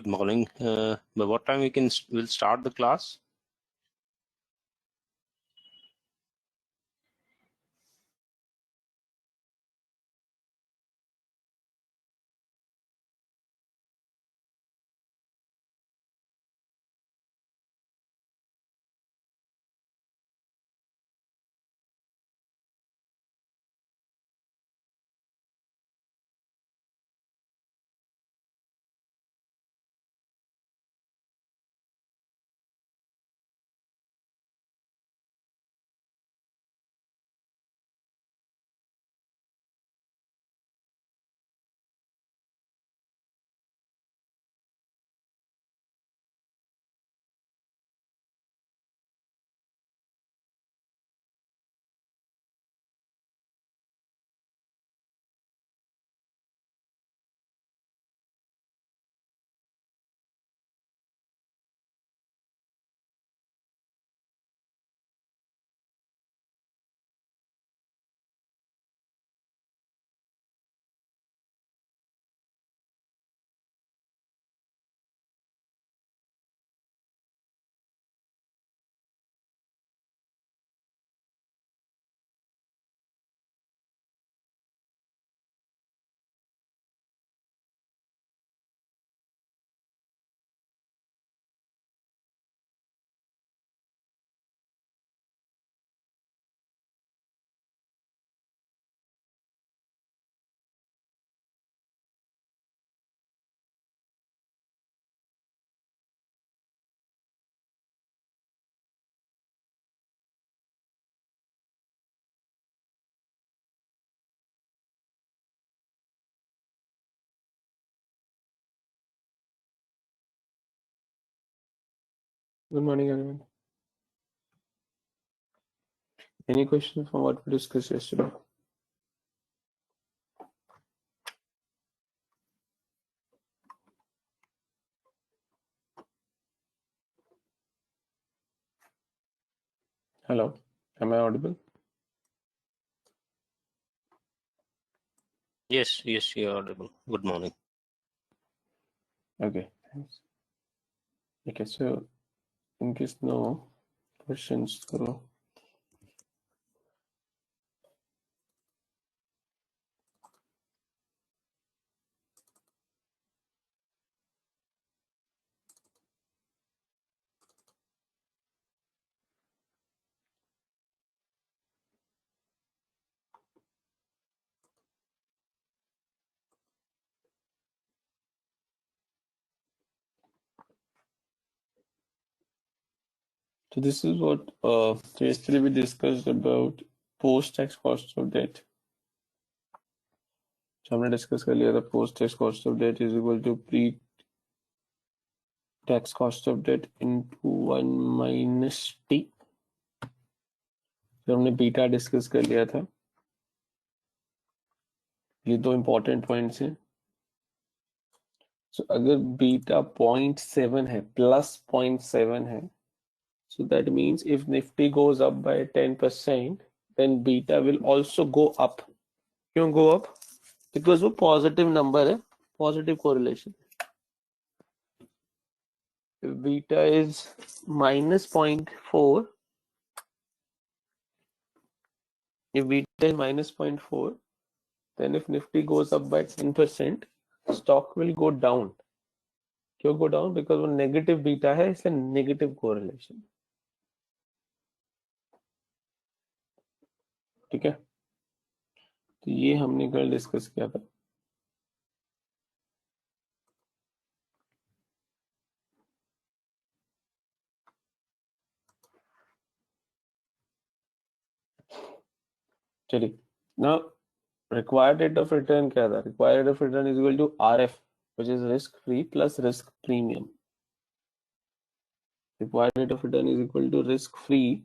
morning. By what time we'll start the class? Good morning, everyone. Any questions from what we discussed yesterday? Hello, am I audible? Yes, you're audible. Good morning. Okay, thanks. Okay, so in case no questions, so this is what so yesterday we discussed about post-tax cost of debt. So हमने discuss कर लिया था post-tax cost of debt is equal to pre-tax cost of debt into 1 minus t. फिर हमने beta discuss कर लिया था. ये दो important points हैं. So अगर बीटा 0.7 है, plus 0.7 है, so that means if Nifty goes up by 10%, then beta will also go up. क्यों go up? Because वो positive number है, positive correlation. If beta is minus 0.4, if beta is minus 0.4, then if Nifty goes up by 10%, stock will go down. क्यों go down? Because वो negative beta है, इसलिए negative correlation. ठीक है? तो ये हमने कल डिस्कस किया था. चलिए. Now required rate of return क्या था? Required rate of return is equal to RF, which is risk free plus risk premium. Required rate of return is equal to risk free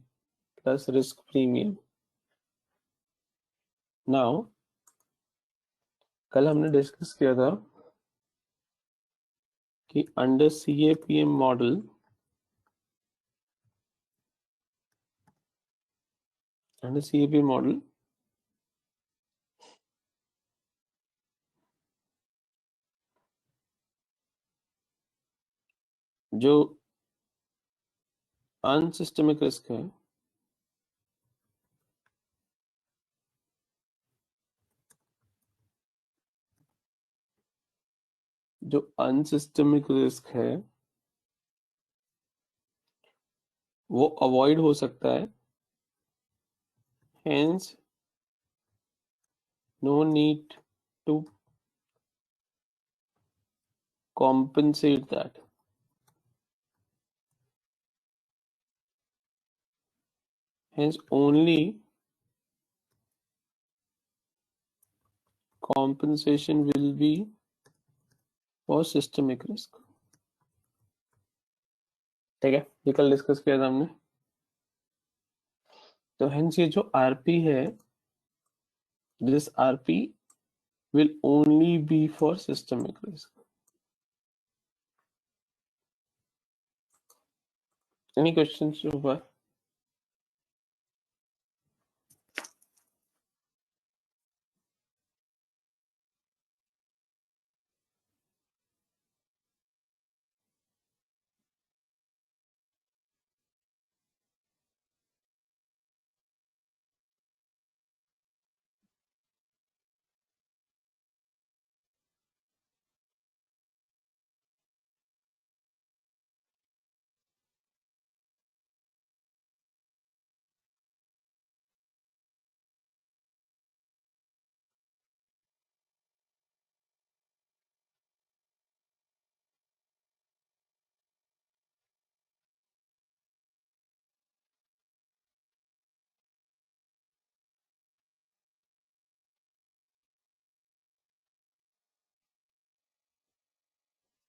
plus risk premium. Now कल हमने discuss किया था कि under CAPM model जो अनसिस्टमिक risk है जो अनसिस्टमिक risk है वो अवॉइड हो सकता है, hence no need to compensate that. Hence only compensation will be for systemic risk. ठीक है, ये कल डिस्कस किया था हमने। तो hence ये जो RP है, this RP will only be for systemic risk. Any questions so far?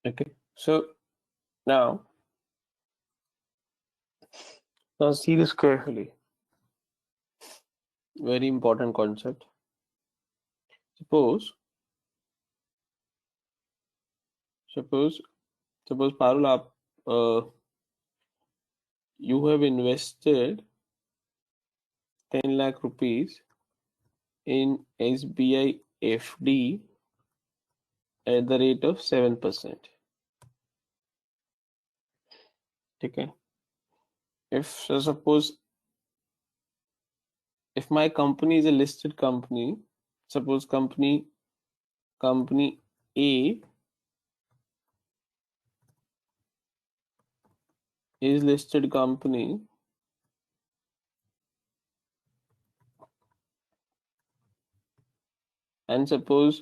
Okay, so now see this carefully. Very important concept. Suppose Parul, आप you have invested 10 lakh rupees in SBI FD at the rate of 7%. ठीक है, suppose if my company is a listed company, suppose company A is listed company, and suppose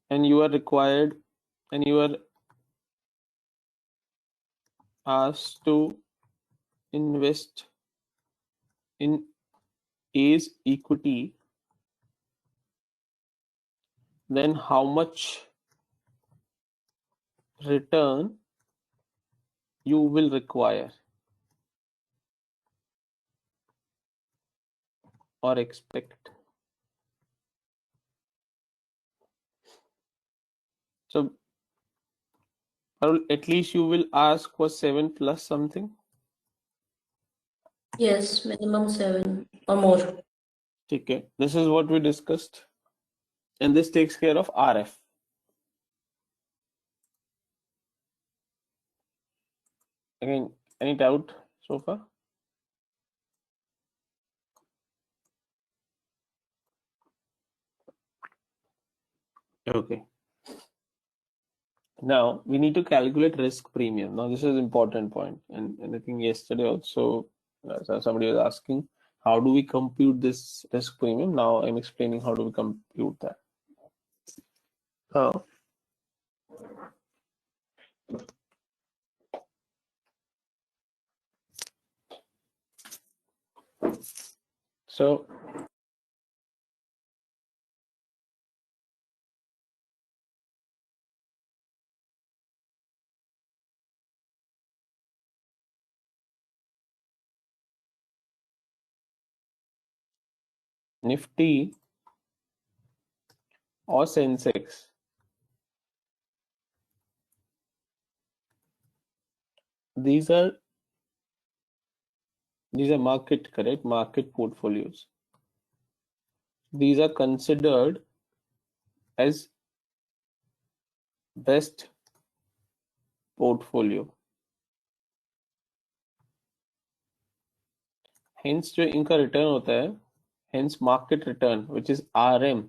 and you are required and you are asked to invest in A's equity, then how much return you will require or expect? So at least you will ask for 7 plus something. Yes, minimum 7 or more. Okay, this is what we discussed, and this takes care of RF. Again, any doubt so far? Okay. Now we need to calculate risk premium. Now this is important point, and I think yesterday also somebody was asking, how do we compute this risk premium? Now I'm explaining how do we compute that. So Nifty or Sensex, these are market, correct? Market portfolios. These are considered as best portfolio. Hence जो इनका return होता है, hence market return which is RM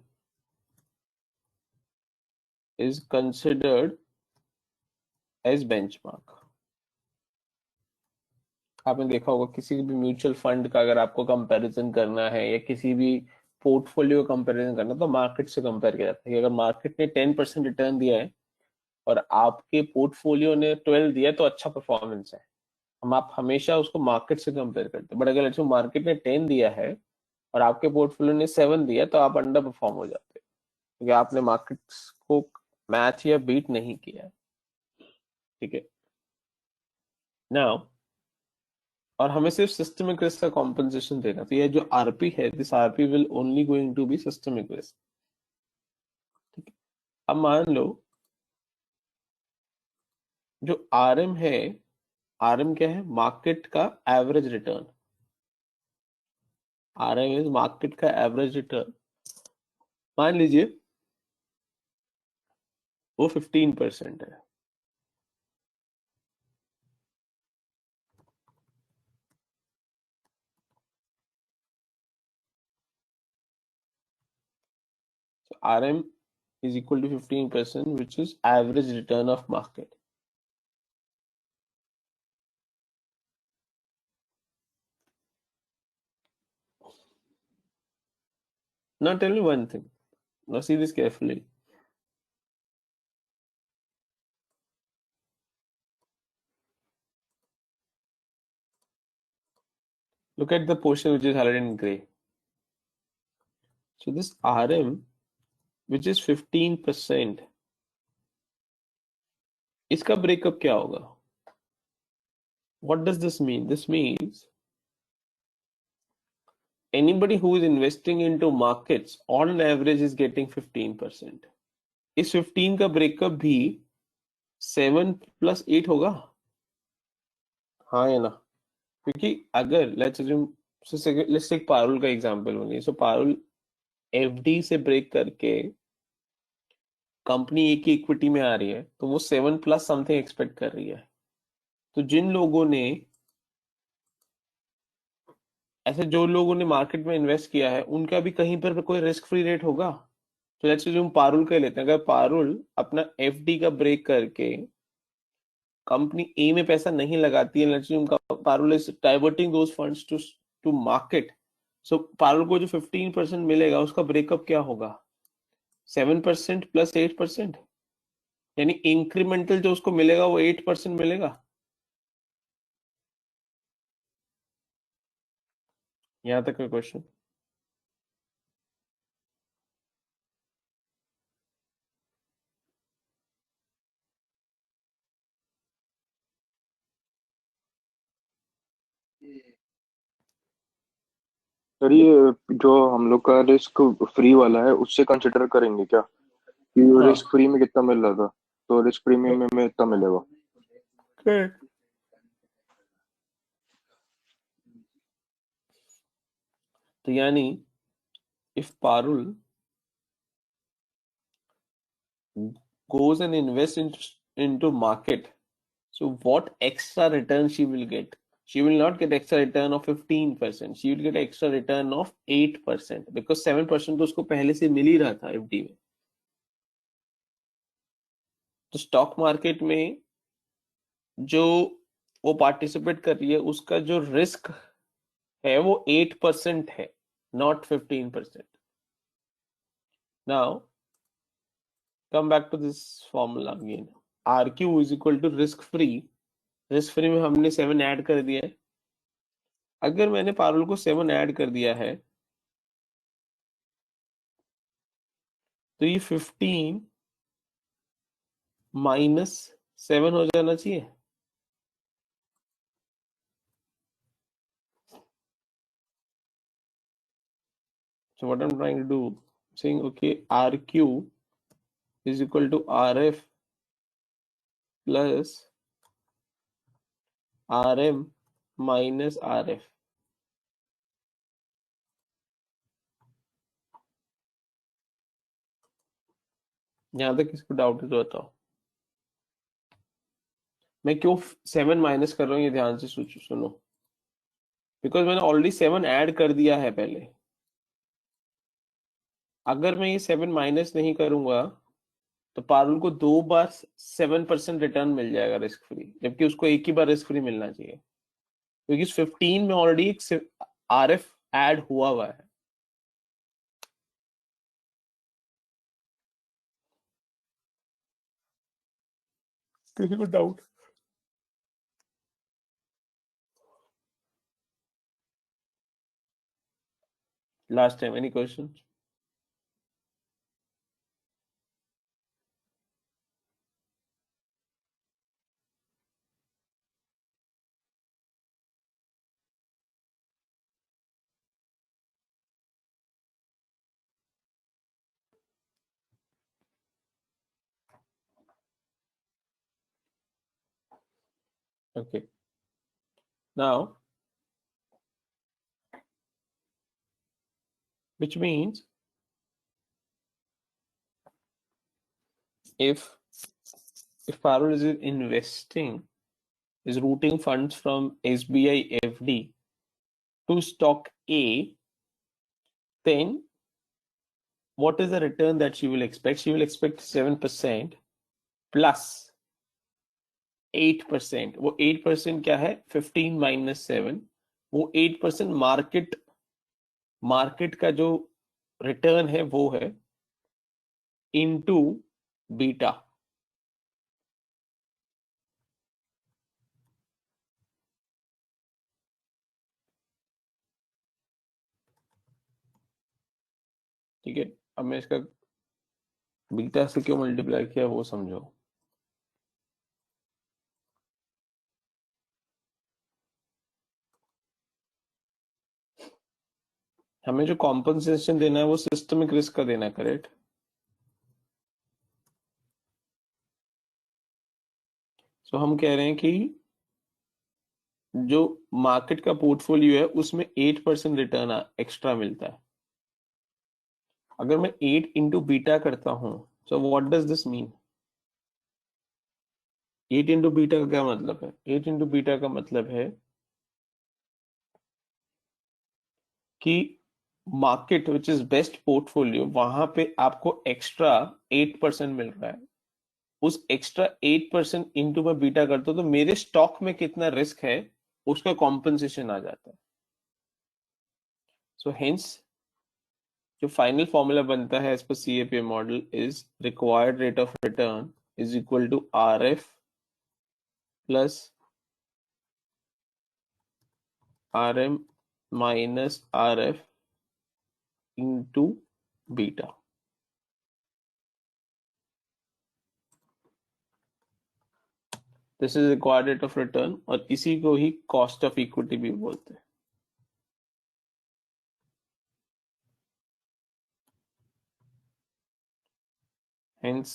is considered as benchmark। आपने देखा होगा किसी भी mutual fund का अगर आपको कंपैरिजन करना है या किसी भी पोर्टफोलियो कंपैरिजन करना तो मार्केट से कंपेयर किया जाता है कि अगर मार्केट ने 10% रिटर्न दिया है और आपके पोर्टफोलियो ने 12 दिया है तो अच्छा परफॉर्मेंस है। आप हमेशा उसको मार्केट से कंपेयर करते हैं, बट अगर लेट्स से मार्केट ने 10 दिया है और आपके पोर्टफोलियो ने 7 दिया तो आप अंडर परफॉर्म हो जाते हैं क्योंकि आपने मार्केट को मैच या बीट नहीं किया है। ठीक है, नाउ और हमें सिर्फ सिस्टमिक रिस्क का कॉम्पनसेशन देना, तो ये जो आरपी है, this RP will only going to be systemic risk. ठीक है, अब मान लो जो आरएम है, आरएम क्या है? मार्केट का average return. RM is market का एवरेज रिटर्न। मान लीजिए वो 15% है। So RM is equal to 15%, which is average return of market. Now tell me one thing. Now see this carefully. Look at the portion which is highlighted in gray. So this RM, which is 15%, इसका breakup क्या होगा? What does this mean? This means anybody who is investing into markets on average is getting 15%. इस 15 का breakup भी 7 + 8 होगा, हाँ या ना? क्योंकि अगर लेट्स टेक पारुल का एग्जांपल बनिए। सो पारुल एफडी से ब्रेक करके कंपनी एक ही इक्विटी में आ रही है तो वो 7+ समथिंग एक्सपेक्ट कर रही है। तो जिन लोगों ने ऐसे जो लोगों ने मार्केट में इन्वेस्ट किया है उनका भी कहीं पर कोई रिस्क फ्री रेट होगा। तो लेट्स अज्यूम पारुल का लेते हैं, अगर पारुल अपना एफडी का ब्रेक करके कंपनी ए में पैसा नहीं लगाती है, let's assume Parul is diverting those funds to market, so Parul को जो 15% मिलेगा उसका ब्रेकअप क्या होगा? 7% + 8%, यानी इंक्रीमेंटल जो उसको मिलेगा वो 8% मिलेगा। यहां तक का क्वेश्चन। सर ये जो हम लोग का रिस्क फ्री वाला है उससे कंसिडर करेंगे क्या कि हाँ, रिस्क फ्री में कितना मिल रहा था, तो रिस्क प्रीमियम में हमें इतना मिलेगा। correct. तो यानी if Parul goes and invests into market, so what extra return she will get? She will not get extra return of 15%. She will get extra return of 8% because 7% तो उसको पहले से मिल ही रहा था एफडी में। तो स्टॉक मार्केट में जो वो पार्टिसिपेट कर रही है उसका जो रिस्क है वो 8% है, not 15%. Now come back to this formula again. RQ is equal to risk free. Risk free में हमने 7 ऐड कर दिया है। अगर मैंने पारुल को 7 ऐड कर दिया है तो ये 15 - 7 हो जाना चाहिए। So what I'm trying to do, saying okay, RQ is equal to RF plus RM minus RF। यहाँ तक किसको डाउट है तो बताओ। मैं क्यों 7 माइनस कर रहा हूँ ये ध्यान से सुनो, बिकॉज मैंने ऑलरेडी 7 ऐड कर दिया है पहले। अगर मैं ये 7 माइनस नहीं करूंगा तो पारुल को 2 बार 7% रिटर्न मिल जाएगा रिस्क फ्री, जबकि उसको एक ही बार रिस्क फ्री मिलना चाहिए, क्योंकि इस 15 में ऑलरेडी एक RF ऐड हुआ है। किसी को doubt? Last time any question? Okay. Now, which means if Parul is investing, is routing funds from SBI FD to stock A, then what is the return that she will expect? She will expect 7% plus 8%. वो 8% क्या है? 15 minus 7. वो 8% market का जो return है वो है into beta. ठीक है, अब मैं इसका बीटा से क्यों मल्टीप्लाई किया वो समझो। हमें जो कॉम्पनसेशन देना है वो सिस्टमिक रिस्क का देना है, करेक्ट? सो हम कह रहे हैं कि जो मार्केट का पोर्टफोलियो है उसमें 8% रिटर्न एक्स्ट्रा मिलता है। अगर मैं 8 इंटू बीटा करता हूं, so what does this mean? 8 into beta का क्या मतलब है? 8 इंटू बीटा का मतलब है कि market which is best portfolio, वहां पे आपको एक्स्ट्रा 8% मिल रहा है। उस एक्स्ट्रा 8% इंटू में बीटा करता हूं तो मेरे स्टॉक में कितना रिस्क है उसका कॉम्पनसेशन आ जाता है। सो हेंस जो फाइनल फॉर्मूला बनता है as per CAPM model is required rate of return is equal to RF plus RM minus RF into beta. This is required rate of return और इसी को ही कॉस्ट ऑफ इक्विटी भी बोलते हैं। Hence,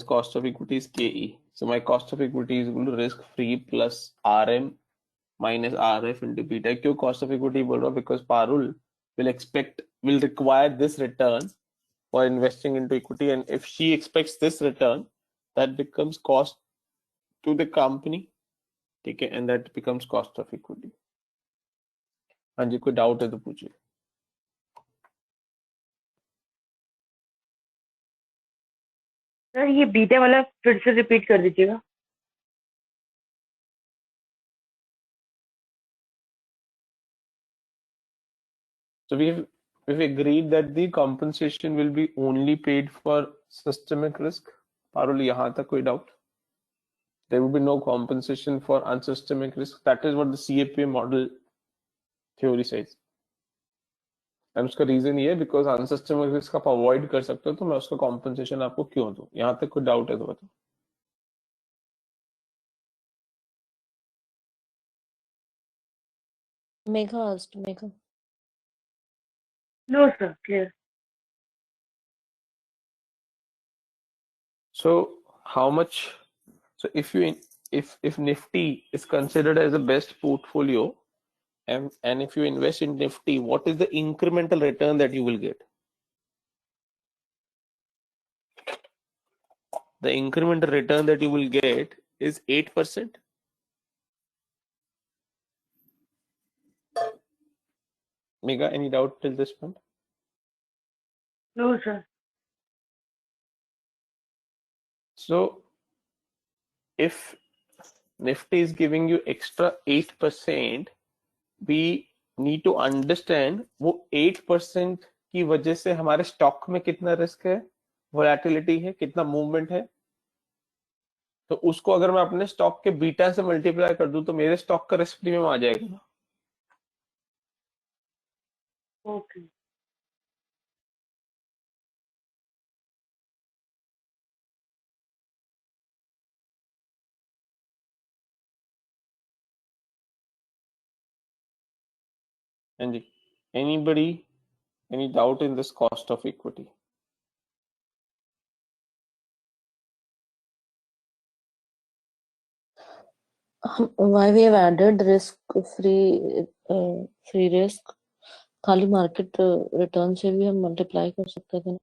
cost of equity is KE. So my cost of equity is equal to risk free plus RM minus RF into beta. क्यों cost of equity बोल रहा हूँ? Because Parul will require this return for investing into equity, and if she expects this return, that becomes cost to the company. ठीक है, and that becomes cost of equity. हाँ जी, कोई doubt है तो पूछिए। सर ये बीटा वाला फिर से रिपीट कर दीजिएगा। So we've agreed that the compensation will be only paid for systemic risk. Parul, यहाँ तक कोई doubt? There will be no compensation for unsystemic risk. That is what the CAPM model theory says. And उसका reason ये है because अनसिस्टमिक risk आप avoid कर सकते हो, तो मैं उसका कॉम्पनसेशन आपको क्यों दूं? यहाँ तक कोई डाउट है तो बताओ। Megha asked, Megha. No sir, clear. So how much? So if Nifty is considered as the best portfolio, and if you invest in Nifty, what is the incremental return that you will get? The incremental return that you will get is 8%. Mega, any doubt till this point? No, sir. So if Nifty is giving you extra 8%, we need to understand वो 8% की वजह से हमारे stock में कितना risk है, volatility है, कितना मूवमेंट है. तो उसको अगर मैं अपने स्टॉक के बीटा से मल्टीप्लाई कर दूं तो मेरे स्टॉक का रिस्क प्रीमियम आ जाएगा ना. Okay. हाँ जी. Anybody, any doubt in this cost of equity? Why we have added risk free risk? खाली मार्केट रिटर्न से भी हम मल्टीप्लाई कर सकते थे.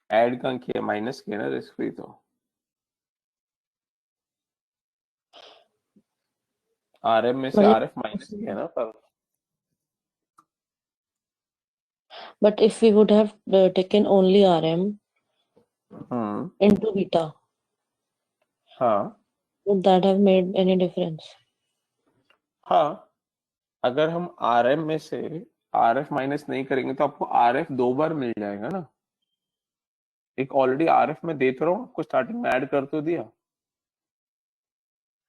ऐड कहाँ किया, माइनस किया ना रिस्क फ्री. तो आरएम में से आरएफ माइनस किया ना पर. But if we would have taken only RM into beta, हाँ would that have made any difference? हाँ, अगर हम आरएम में से आरएफ माइनस नहीं करेंगे तो आपको आरएफ 2 बार मिल जाएगा ना. एक ऑलरेडी आरएफ में देता रहा हूँ आपको, स्टार्टिंग में ऐड कर तो दिया.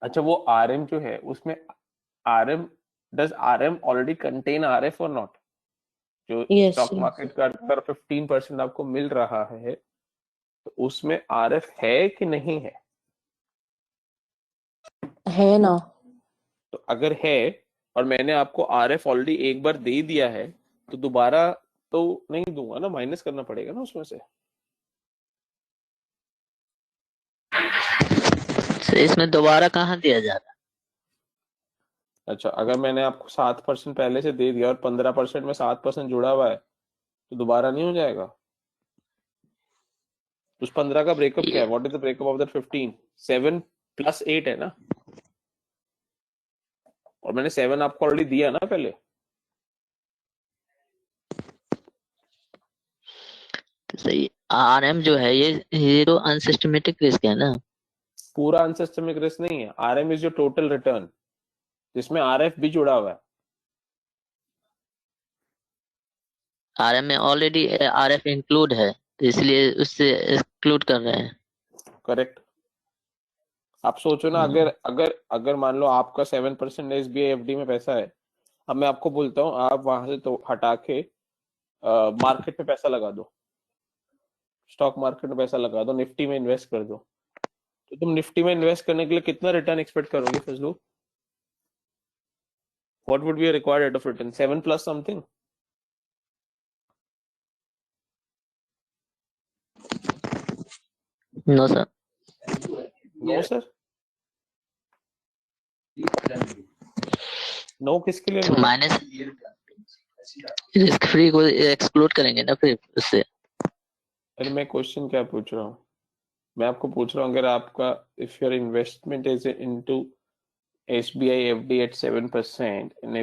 अच्छा, वो आरएम जो है उसमें RM, does RM already contain RF और नॉट? जो Yes, स्टॉक yes. मार्केट का अगर 15% आपको मिल रहा है तो उसमें आरएफ है कि नहीं है? है ना. तो अगर है और मैंने आपको आरएफ ऑलरेडी एक बार दे दिया है तो दोबारा तो नहीं दूंगा ना, माइनस करना पड़ेगा ना उसमें से. इसमें दोबारा कहाँ दिया जा रहा है? अच्छा, अगर मैंने आपको 7% पहले से दे दिया और 15% में 7% जुड़ा हुआ है तो दोबारा नहीं हो जाएगा. उस 15 का ब्रेकअप क्या है? What is the breakup of that 15? 7 + 8 है ना, और मैंने 7 आपको ऑलरेडी दिया ना पहले. तो सही. आरएम जो है ये तो अनसिस्टमेटिक रिस्क है ना. पूरा अनसिस्टमिक रिस्क नहीं है. RM is your total return जिसमें आरएफ भी जुड़ा हुआ है. आरएम में ऑलरेडी आरएफ इंक्लूड है तो इसलिए उससे एक्सक्लूड कर रहे हैं. करेक्ट. आप सोचो ना, अगर अगर अगर मान लो आपका 7% एसबीआई एफडी में पैसा है, अब मैं आपको बोलता हूँ आप वहां से तो हटा के मार्केट में पैसा लगा दो, स्टॉक मार्केट में पैसा लगा दो, निफ्टी में इन्वेस्ट कर दो, तो तुम निफ्टी में इन्वेस्ट करने के लिए कितना रिटर्न एक्सपेक्ट करोगे Fazlu? What would be required rate of return? 7 plus something? No sir. No sir. No किसके लिए? नो माइनस रिस्क फ्री को एक्सक्लूड करेंगे ना फिर उससे. अरे मैं क्वेश्चन क्या पूछ रहा हूँ? मैं आपको पूछ रहा हूँ अगर आपका if your investment is into SBI FD at 7%, and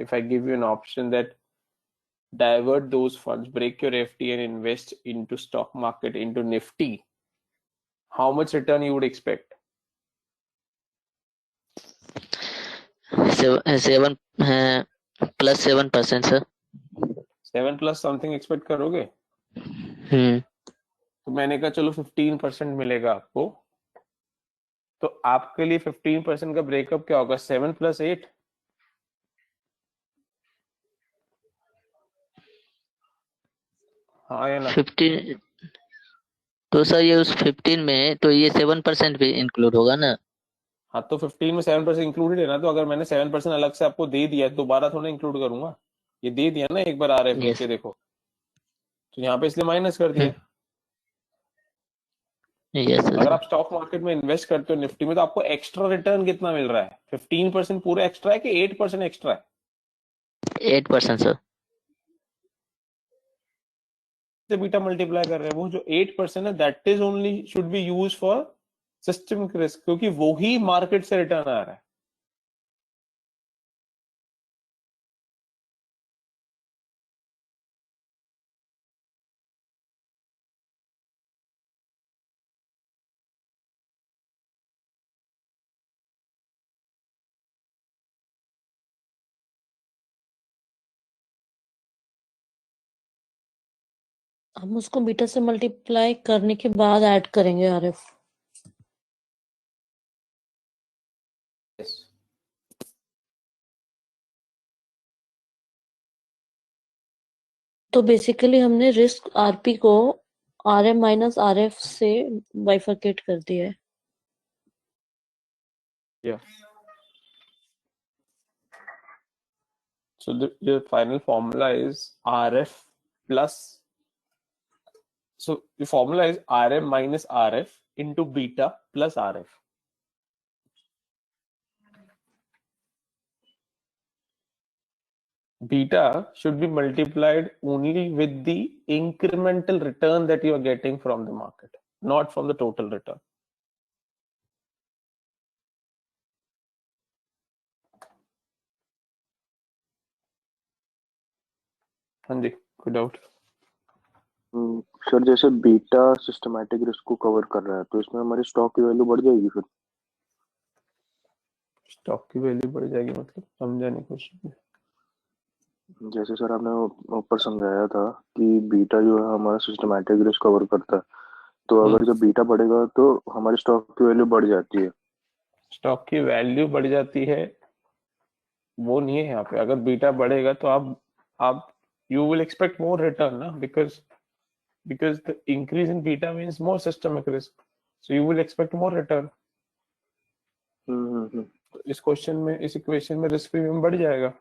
if I give you an option that divert those funds, break your FD and invest into stock market, into Nifty, how much return you would expect? 7 plus 7% sir. 7 plus something expect करोगे? तो मैंने कहा चलो 15% मिलेगा आपको, तो आपके लिए 15% का ब्रेकअप क्या होगा? 7 + 8. हाँ या ना? 15. तो सर ये उस 15 में तो ये 7% भी इंक्लूड होगा ना? हाँ, तो 15 में 7% इंक्लूडेड है ना. तो अगर मैंने 7% अलग से आपको दे दिया दोबारा थोड़ा इंक्लूड करूंगा. ये दे दिया ना एक बार आ रहा है, Yes. नीचे देखो, तो यहाँ पे इसलिए माइनस कर दिया. यस अगर आप स्टॉक मार्केट में इन्वेस्ट करते हो निफ्टी में, तो आपको एक्स्ट्रा रिटर्न कितना मिल रहा है? 15% पूरा एक्स्ट्रा है कि 8% एक्स्ट्रा है? 8% सर। से बीटा मल्टीप्लाई कर रहे हैं, वो जो 8% है that is only should be use for systemic risk, क्योंकि वो ही मार्केट से रिटर्न आ रहा है। हम उसको बीटा से मल्टीप्लाई करने के बाद ऐड करेंगे आरएफ। तो बेसिकली हमने रिस्क आरपी को आरएम माइनस आरएफ से बाइफरकेट कर दिया है। Yeah. So your final formula is RF plus. So the formula is RM minus RF into beta plus RF. Beta should be multiplied only with the incremental return that you are getting from the market, not from the total return. हाँ जी, कोई doubt? Sir जैसे beta systematic risk को cover कर रहा है, तो इसमें हमारी स्टॉक की वैल्यू बढ़ जाएगी फिर? स्टॉक की वैल्यू बढ़ जाएगी मतलब समझा नहीं क्वेश्चन। जैसे सर आपने ऊपर समझाया था कि बीटा जो है हमारा सिस्टमैटिक रिस्क कवर करता है, तो अगर जब बीटा बढ़ेगा तो हमारी स्टॉक की वैल्यू बढ़ जाती है। स्टॉक की वैल्यू बढ़ जाती है वो नहीं है यहाँ पे। अगर बीटा बढ़ेगा तो आप you will expect more return ना, because the increase in beta means more systemic risk, so you will expect more return. तो इस क्वेश्चन में, इस इक्वेशन में रिस्क प्रीमियम बढ़ जाएगा।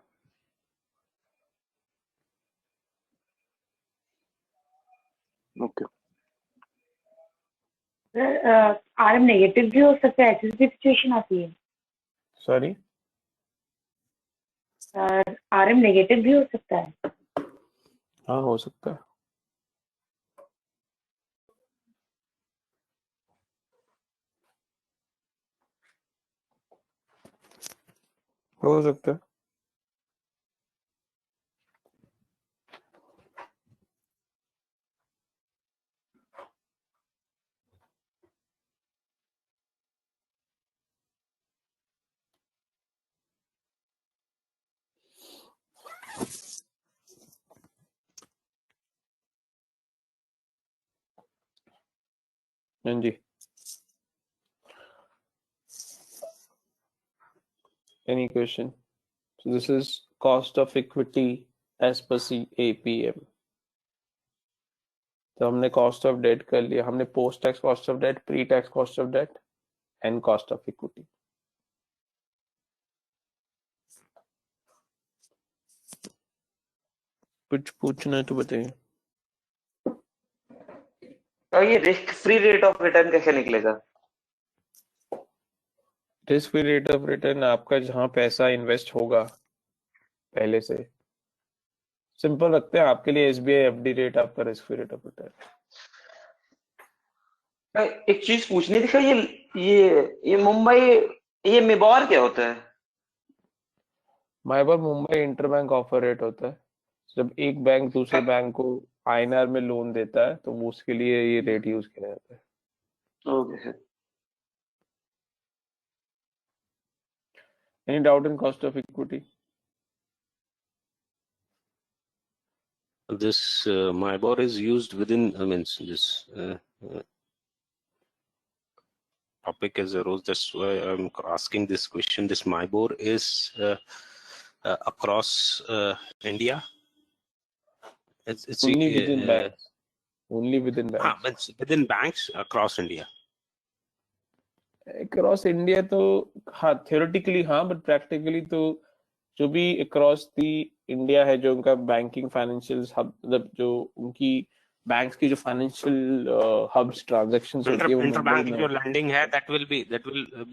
ओके। सर आरएम नेगेटिव भी हो सकता है, ऐसी भी सिचुएशन आती है? सॉरी, सर आरएम नेगेटिव भी हो सकता है? हाँ हो सकता है। हो सकता है। हाँ जी, any question? So this is cost of equity as per APM. तो हमने कॉस्ट ऑफ डेट कर लिया, हमने post tax cost of debt, pre tax cost of debt and cost of equity. कुछ पूछना है तो बताइए। तो ये risk free rate of return कैसे निकलेगा? Risk free rate of return आपका जहां पैसा इन्वेस्ट होगा पहले से, सिंपल रखते हैं आपके लिए एसबीआई एफडी रेट आपका risk free rate of return. एक चीज पूछनी थी सर, ये मुंबई, ये मिबॉर क्या होता है? माइबर मुंबई इंटरबैंक ऑफर रेट होता है। जब एक बैंक दूसरे बैंक को आईएनआर में लोन देता है तो वो उसके लिए ये रेट यूज किया जाता है। Okay sir. Any doubt in cost of equity? This MIBOR is used within, I mean, this topic as arose. That's why I'm asking this question. This MIBOR is across India. It's only within banks. Only within banks. It's within banks across India. Across India तो हाँ theoretically हाँ, but practically तो जो भी across the India है, जो उनका banking financial hub, मतलब जो उनकी बैंक्स की जो फाइनेंशियल हब्स ट्रांजैक्शंस होती है वो मुंबई इंटरबैंक में जो होती लैंडिंग है that will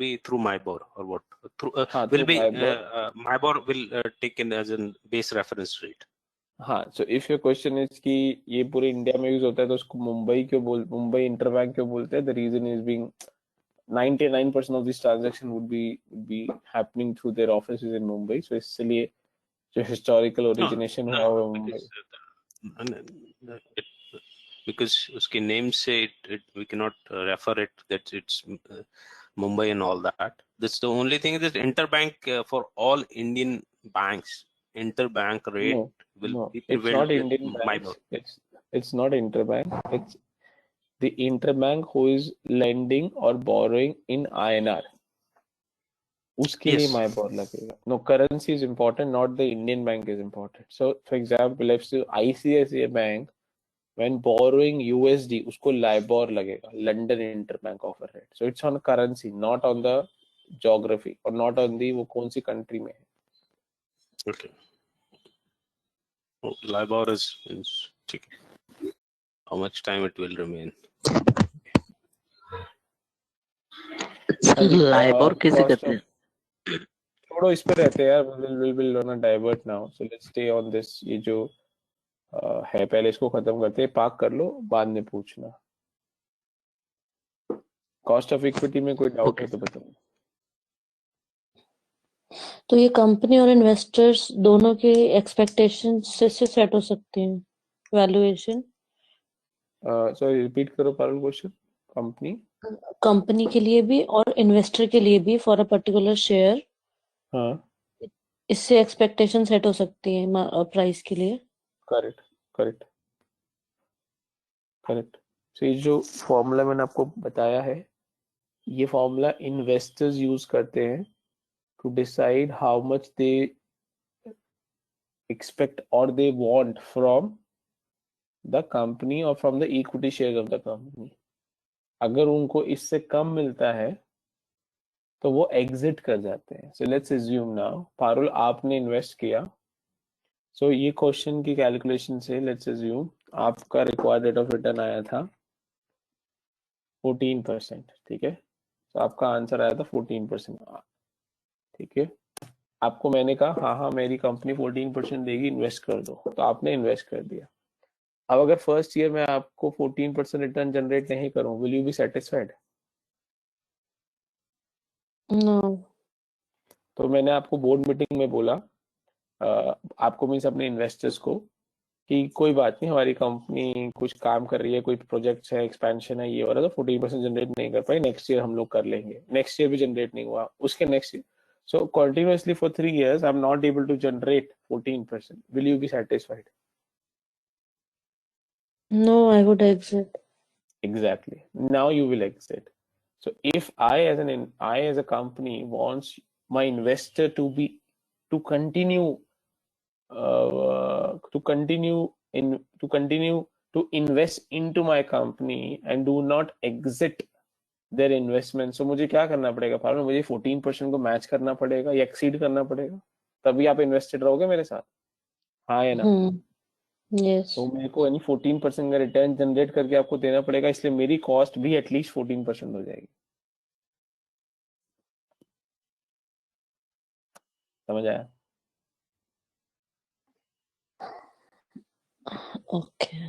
be through MIBOR or what through है। हाँ, will through be MIBOR. MIBOR will take in as an base reference rate. हाँ, so if your question is कि ये पूरे इंडिया में यूज होता है तो उसको मुंबई इंटरबैंक क्यों बोलते हैं? The reason is being 99% of this transaction would be happening through their offices in Mumbai. So इसलिए जो historical origination हुआ हुआ है मुंबई। Because उसके name से we cannot refer it that it's Mumbai and all that. That's the only thing is that interbank for all Indian banks, interbank rate will No, be it's prevailed not with Indian MIBOR. banks. It's not interbank. It's the interbank who is lending or borrowing in INR. उसके लिए Yes. MIBOR लगेगा. No, currency is important, not the Indian bank is important. So, for example, if ICICI Bank, when borrowing USD, उसको LIBOR लगेगा, London Interbank Offer Rate. So it's on currency, not on the geography or not on the वो कौन सी country में है. Okay. Oh, LIBOR is ठीक है. How much time it will remain? LIBOR कैसे Cost करते of हैं? छोड़ो इस पे रहते हैं यार. We'll on a divert now. So let's stay on this. ये जो है पहले इसको खत्म करते हैं. पार्क कर लो, बाद में पूछना. कॉस्ट ऑफ इक्विटी में कोई डाउट है तो बताओ. तो ये कंपनी और इन्वेस्टर्स दोनों के एक्सपेक्टेशन से सेट हो सकती हैं वैल्यूएशन. सॉरी रिपीट करो पारुल क्वेश्चन. कंपनी के लिए भी और इन्वेस्टर के लिए भी फॉर अ पर्टिकुलर शेयर. हाँ, इससे एक्सपेक्टेशन सेट हो सकती है प्राइस के लिए. करेक्ट. सो ये जो फॉर्मूला मैंने आपको बताया है, ये फॉर्मूला इन्वेस्टर्स यूज करते हैं to decide how much they expect और they want from the company और from the equity shares of the company. अगर उनको इससे कम मिलता है तो वो एग्जिट कर जाते हैं. So let's assume now Parul आपने इन्वेस्ट किया. सो ये क्वेश्चन की कैलकुलेशन से लेट्स अज्यूम आपका रिक्वायर्ड रेट ऑफ रिटर्न आया था 14%. ठीक है, तो आपका आंसर आया था 14%. ठीक है, आपको मैंने कहा हाँ मेरी कंपनी 14% देगी, इन्वेस्ट कर दो, तो आपने इन्वेस्ट कर दिया. अब अगर फर्स्ट ईयर में आपको 14% रिटर्न जनरेट नहीं करूं, will you be satisfied? No. तो मैंने आपको बोर्ड मीटिंग में बोला, आपको मीन्स अपने इन्वेस्टर्स को, कि कोई बात नहीं, हमारी कंपनी कुछ काम कर रही है, कोई प्रोजेक्ट्स है, एक्सपेंशन है, ये हो रहा था, 14% जनरेट नहीं कर पाई, नेक्स्ट ईयर हम लोग कर लेंगे. नेक्स्ट ईयर भी जनरेट नहीं हुआ, उसके next year. So continuously for 3 years I am not able to generate 14%. Will you be satisfied? No, I would exit. Exactly. Now you will exit. So if I as a company wants my investor to continue to invest into my company and do not exit their investment, so मुझे क्या करना पड़ेगा फारूक? मुझे 14% को match करना पड़ेगा या exceed करना पड़ेगा, तभी आप इन्वेस्टेड रहोगे मेरे साथ. हाँ या ना? Yes. तो मेरे को यानी 14% का रिटर्न जनरेट करके आपको देना पड़ेगा, इसलिए मेरी कॉस्ट भी एटलीस्ट 14% हो जाएगी. समझ आया? Okay.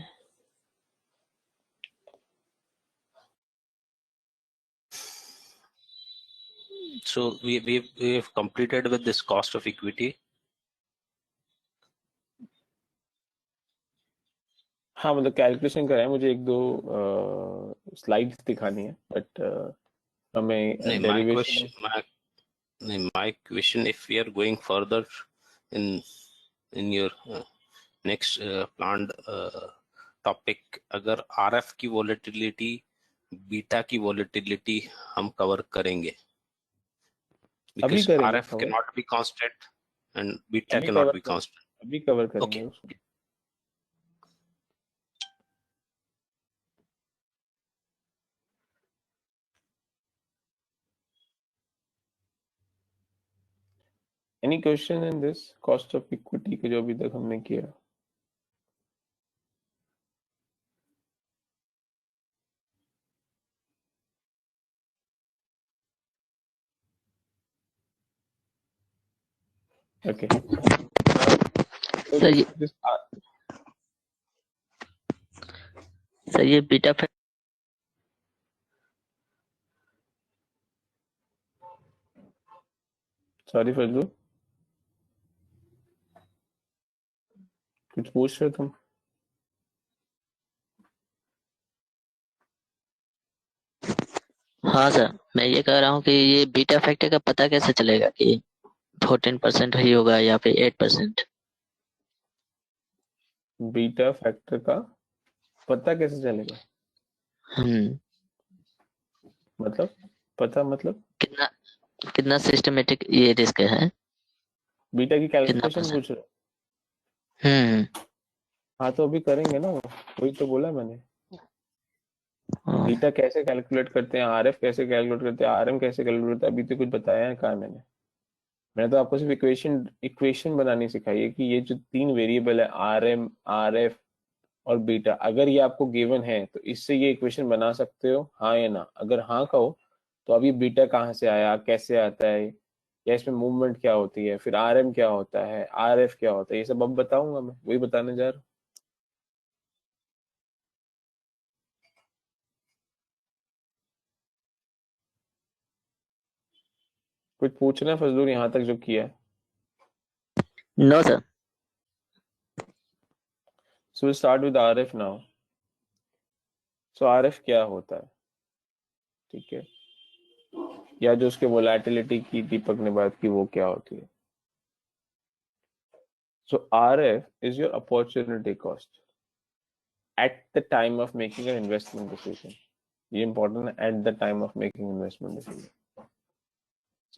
So we've completed with this cost of equity. हाँ, मतलब कैलकुलेशन कराए, मुझे एक दो स्लाइड्स दिखानी है, बट हमें derivation. My question, if we are going further in your next planned topic, अगर RF की volatility, बीटा की volatility हम कवर करेंगे, because RF cannot be constant and beta cannot be constant. अभी कवर करेंगे उसको. Any question in this cost of equity के जो अभी तक हमने किया? Okay. So सर ये this सर ये बीटा फैक्टर sorry फजलू, कुछ पूछ रहे हो तुम? हाँ सर, मैं ये कह रहा हूँ कि ये बीटा फैक्टर का पता कैसे चलेगा कि 14% ही होगा या फिर 8%? बीटा फैक्टर का पता कैसे चलेगा? मतलब पता मतलब कितना कितना सिस्टमेटिक ये रिस्क है, बीटा की कितना कैलकुलेशन परसेंट? पूछ रहे हो? हाँ तो अभी करेंगे ना, वही तो बोला मैंने। हाँ। बीटा कैसे कैलकुलेट करते हैं, आरएफ कैसे कैलकुलेट करते हैं, आरएम कैसे कैलकुलेट करते हैं, अभी तो कुछ बताया है कहाँ मैंने तो आपको सिर्फ इक्वेशन इक्वेशन बनानी सिखाई है कि ये जो तीन वेरिएबल है आरएम, आरएफ और बीटा, अगर ये आपको गिवन है तो इससे ये इक्वेशन बना सकते हो, हाँ या ना। अगर हाँ कहो तो अभी बीटा कहाँ से आया, कैसे आता है, या इसमें मूवमेंट क्या होती है, फिर आरएम क्या होता है, आरएफ क्या होता है, ये सब अब बताऊंगा मैं, वही बताने जा रहा हूँ। कुछ पूछना है फजलूर यहाँ तक जो किया है? No sir. So start with RF now. So RF क्या होता है, ठीक है, या जो उसके वोलेटिलिटी की दीपक ने बात की वो क्या होती है। So RF is your opportunity cost at the time of making an investment decision. ये important है, at the time of making investment decision.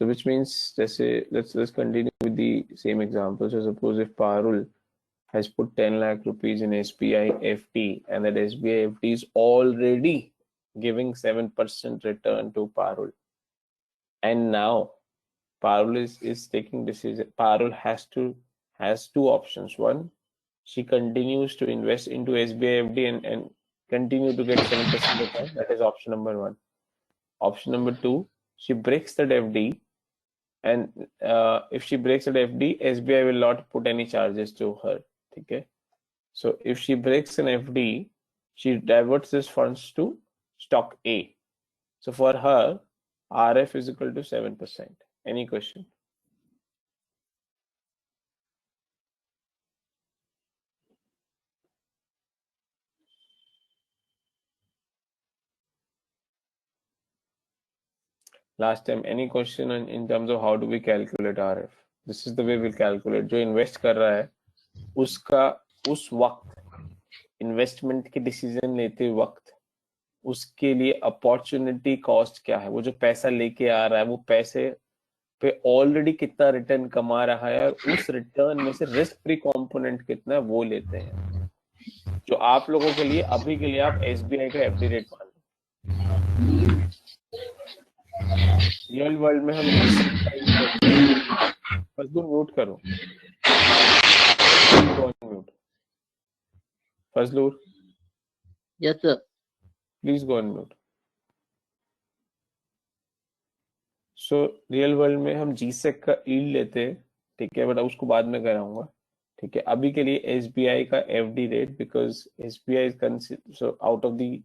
So which means जैसे let's continue with the same example. So suppose if Parul has put 10 lakh rupees in SBI FD and that SBI FD is already giving 7% return to Parul, and now Parul is taking decision. Parul has two options. One, she continues to invest into SBI FD and continue to get 7% return. That is option number one. Option number two, she breaks that FD, and if she breaks that FD, SBI will not put any charges to her. Okay. So if she breaks an FD, she diverts these funds to stock A. So for her, RF is equal to 7%. Any question? Last time, any question in terms of how do we calculate RF? This is the way we'll calculate. जो invest कर रहा है उसका उस वक्त investment के decision लेते वक्त उसके लिए अपॉर्चुनिटी कॉस्ट क्या है, वो जो पैसा लेके आ रहा है वो पैसे पे ऑलरेडी कितना रिटर्न कमा रहा है, और उस रिटर्न में से रिस्क फ्री कंपोनेंट कितना है वो लेते हैं। जो आप लोगों के लिए अभी के लिए आप एसबीआई का एफडी रेट मान लो। रियल वर्ल्ड में हम फजलूर म्यूट करो, mute Fazlur, yes sir. Please go on mute. So real world में हम जीसेक का ईल्ड लेते हैं, ठीक है, बट उसको बाद में कराऊंगा, ठीक है। अभी के लिए एसबीआई का FD rate, because SBI is so out of the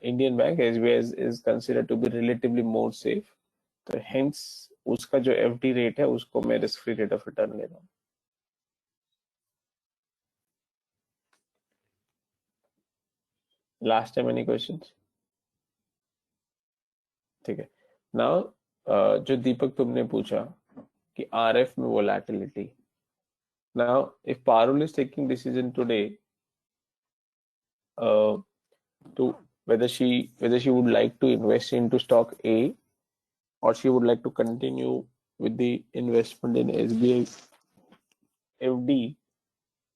Indian bank, SBI is considered to be relatively more safe, तो हेंस उसका जो एफडी रेट है उसको मैं risk free rate of return ले रहा हूँ। Last time any questions? ठीक है। नाउ जो दीपक तुमने पूछा कि आरएफ में volatility, now if Parul is taking decision today to whether she would like to invest into stock A or she would like to continue with the investment in SBI FD,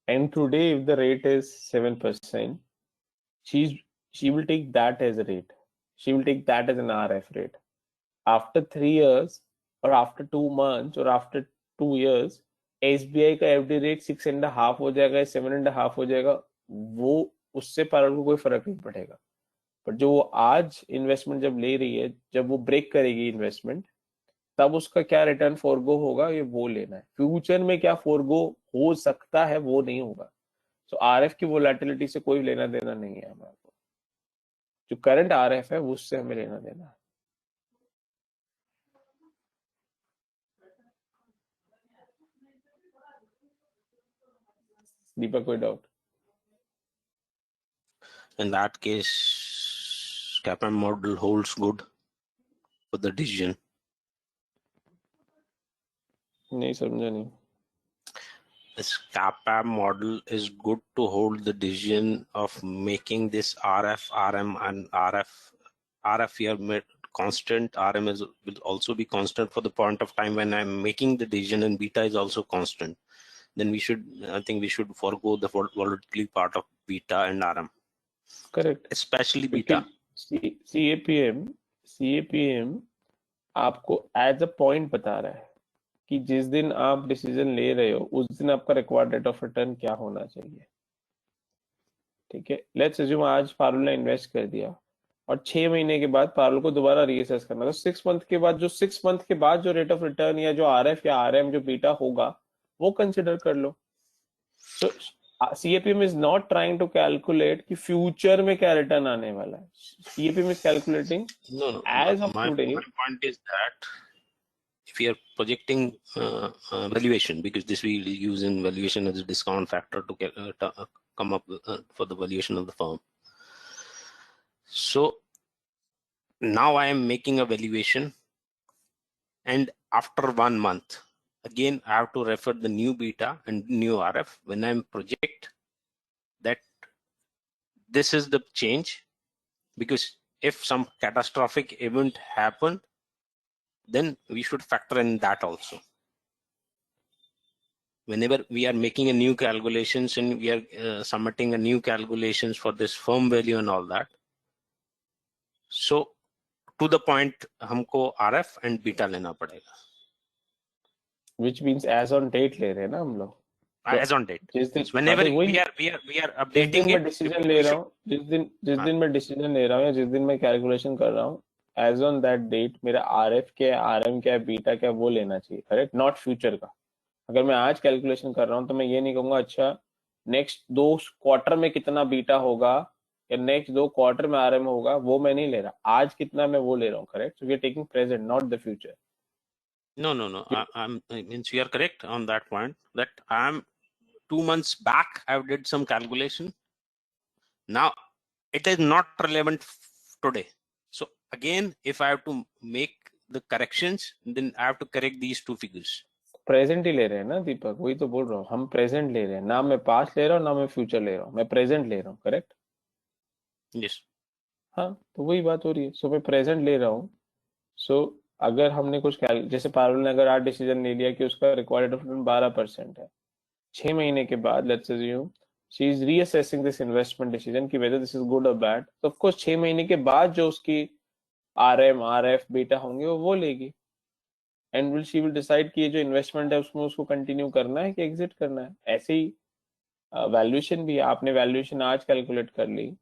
and today if the rate is 7%, she will take that as a rate, she will take that as an RF rate. After 3 years or after 2 months or after 2 years SBI का FD rate 6.5 हो जाएगा, 7.5 हो जाएगा, वो उससे पारुल को कोई फर्क नहीं पड़ेगा। पर जो वो आज इन्वेस्टमेंट जब ले रही है, जब वो ब्रेक करेगी इन्वेस्टमेंट, तब उसका क्या रिटर्न फोरगो होगा ये वो लेना है। फ्यूचर में क्या फोरगो हो सकता है वो नहीं होगा। सो आरएफ की वोलेटिलिटी से कोई लेना देना नहीं है हमारे को, जो करंट आरएफ है उससे हमें लेना देना है। दीपक कोई doubt? In that case, CAPM model holds good for the decision. नहीं समझा नहीं। This CAPM model is good to hold the decision of making this RF, RM, and RF here made constant. RM will also be constant for the point of time when I'm making the decision, and beta is also constant. Then I think we should forego the volatility part of beta and RM. Correct, Especially beta. CAPM आपको as a point बता रहा है कि जिस दिन आप decision ले रहे हो उस दिन आपका रिक्वायर्ड रेट ऑफ रिटर्न क्या होना चाहिए। ठीक है, लेट्स अज्यूम आज पारुल ने इन्वेस्ट कर दिया और 6 महीने के बाद पारुल को दोबारा रीअसेस करना, तो 6 मंथ के बाद जो रेट ऑफ रिटर्न या जो आरएफ या आरएम जो बीटा होगा वो कंसिडर कर लो। सो CAPM is not trying to calculate कि फ्यूचर में क्या रिटर्न आने वाला है। CAPM is calculating No. as of My today। point is that if we are projecting valuation, because this we will use in valuation as a discount factor to come up for the valuation of the firm. So now I am making a valuation, and after 1 month, again I have to refer the new beta and new RF when I project that this is the change, because if some catastrophic event happened, then we should factor in that also. Whenever we are making a new calculations and we are submitting a new calculations for this firm value and all that, so to the point हमको RF and beta लेना पड़ेगा, which means as on date ले रहे हैं ना हम लोग, as on date. जिस दिन Whenever वही we are updating मैं it, डिसीजन ले रहा हूँ, जिस दिन मैं डिसीजन ले रहा हूँ या जिस दिन मैं कैलकुलेशन कर रहा हूँ, एज ऑन दैट डेट मेरा आरएफ क्या है, आरएम क्या है, बीटा क्या है, वो लेना चाहिए, करेक्ट, नॉट फ्यूचर का। अगर मैं आज कैलकुलेशन कर रहा हूँ तो मैं ये नहीं कहूंगा अच्छा नेक्स्ट 2 क्वार्टर में कितना बीटा होगा या नेक्स्ट 2 क्वार्टर में आरएम होगा, वो मैं नहीं ले रहा, आज कितना मैं वो ले रहा हूँ, correct. So we are taking present not the future. No. Means you are correct on that point, that I am 2 months back I did some calculation. Now it is not relevant today. So again, if I have to make the corrections, then I have to correct these two figures. Present ही ले रहे हैं ना दीपक, वही तो बोल रहा हूँ, हम प्रेजेंट ले रहे हैं ना, मैं पास्ट ले रहा हूँ ना मैं फ्यूचर ले रहा हूँ, मैं प्रेजेंट ले रहा हूँ, करेक्ट। Yes. हाँ, तो वही बात हो रही है। सो मैं प्रेजेंट ले रहा हूँ। सो अगर हमने कुछ जैसे पारुल ने अगर आज डिसीजन ले लिया कि उसका रिक्वायर्ड रिटर्न 12% है, 6 महीने के बाद let's assume she is reassessing this investment decision कि वेदर दिस इज गुड और बैड, तो ऑफ कोर्स 6 महीने के बाद जो उसकी आरएम आरएफ बीटा होंगे वो लेगी, एंड शी विल डिसाइड कि ये जो इन्वेस्टमेंट है उसमें उसको कंटिन्यू करना है कि एग्जिट करना है। ऐसे ही वैल्यूएशन भी, आपने वैल्यूएशन आज कैलकुलेट कर ली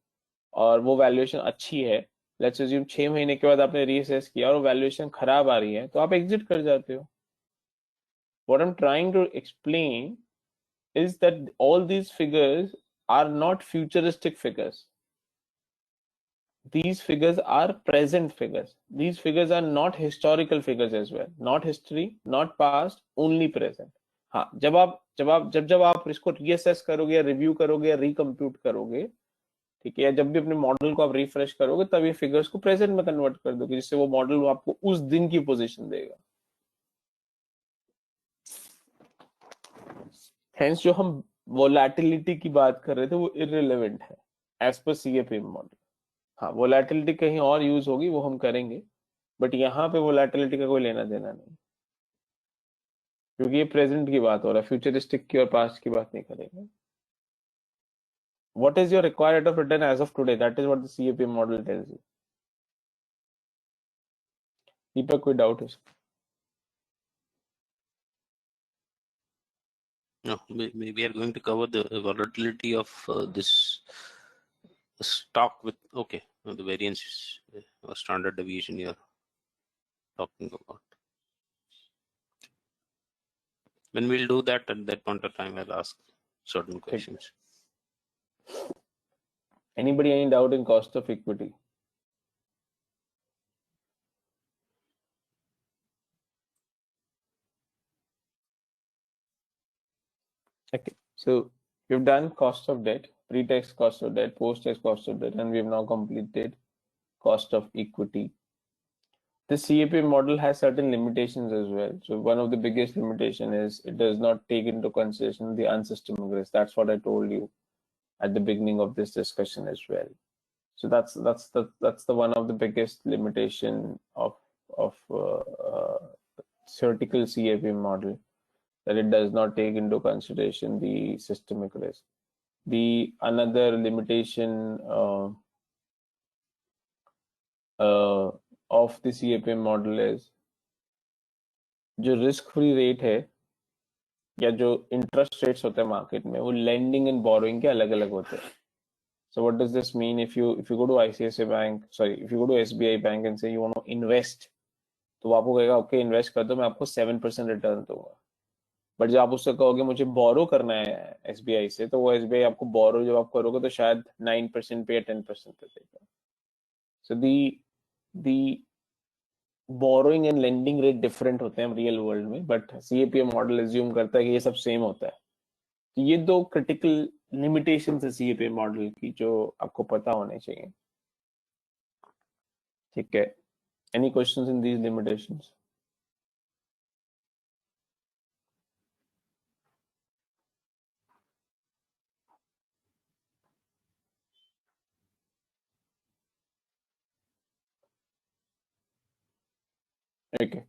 और वो वैल्यूएशन अच्छी है, लेट्स अज्यूम 6 महीने के बाद आपने रीअसेस किया और वैल्यूएशन खराब आ रही है, तो आप एग्जिट कर जाते हो। What I am trying to explain is that all these figures are not futuristic figures. These figures are present figures. These figures are not historical figures as well. Not history, not past, only present. हाँ, जब आप इसको reassess करोगे या review करोगे या recompute करोगे, ठीक है, या जब भी अपने मॉडल को आप रिफ्रेश करोगे तब ये फिगर्स को प्रेजेंट में कन्वर्ट कर दोगे, जिससे वो मॉडल आपको उस दिन की पोजीशन देगा। हेंस जो हम वोलेटिलिटी की बात कर रहे थे वो इररिलेवेंट है एज पर CAPM मॉडल। हाँ, वोलेटिलिटी कहीं और यूज होगी, वो हम करेंगे, बट यहाँ पे वोलेटिलिटी का कोई लेना देना नहीं, क्योंकि ये प्रेजेंट की बात हो रहा है, फ्यूचरिस्टिक की और पास्ट की बात नहीं करेंगे। What is your required rate of return as of today? That is what the CAPM model tells you. दीपक कोई डाउट है? No, we are going to cover the volatility of this stock with, okay, the variance or standard deviation you are talking about. When we'll do that, at that point of time, I'll ask certain questions. Anybody any doubt in cost of equity? Okay, so we've done cost of debt, pre-tax cost of debt, post-tax cost of debt, and we've now completed cost of equity. The CAPM model has certain limitations as well. So one of the biggest limitation is it does not take into consideration the unsystemic risk. That's what I told you at the beginning of this discussion as well. So that's the one of the biggest limitation of theoretical CAPM model, that it does not take into consideration the systemic risk. The another limitation of the CAPM model is जो risk free rate है या जो interest rates होते हैं market में, वो lending and borrowing के अलग अलग होते हैं. So what does this mean? If you go to ICICI Bank, if you go to SBI Bank and say you want to invest, तो वो आपको कहेगा ओके इन्वेस्ट कर दो, मैं आपको 7% रिटर्न दूंगा. बट जब आप उससे कहोगे मुझे बोरो करना है SBI से, तो वो SBI आपको बोरो जब आप करोगे तो शायद 9% पे या 10% पे देगा. So the borrowing and lending rate different होते हैं रियल वर्ल्ड में, बट CAPM मॉडल एज्यूम करता है कि ये सब सेम होता है. तो ये दो क्रिटिकल लिमिटेशंस है CAPM मॉडल की जो आपको पता होने चाहिए. ठीक है, any questions in these limitations? Okay.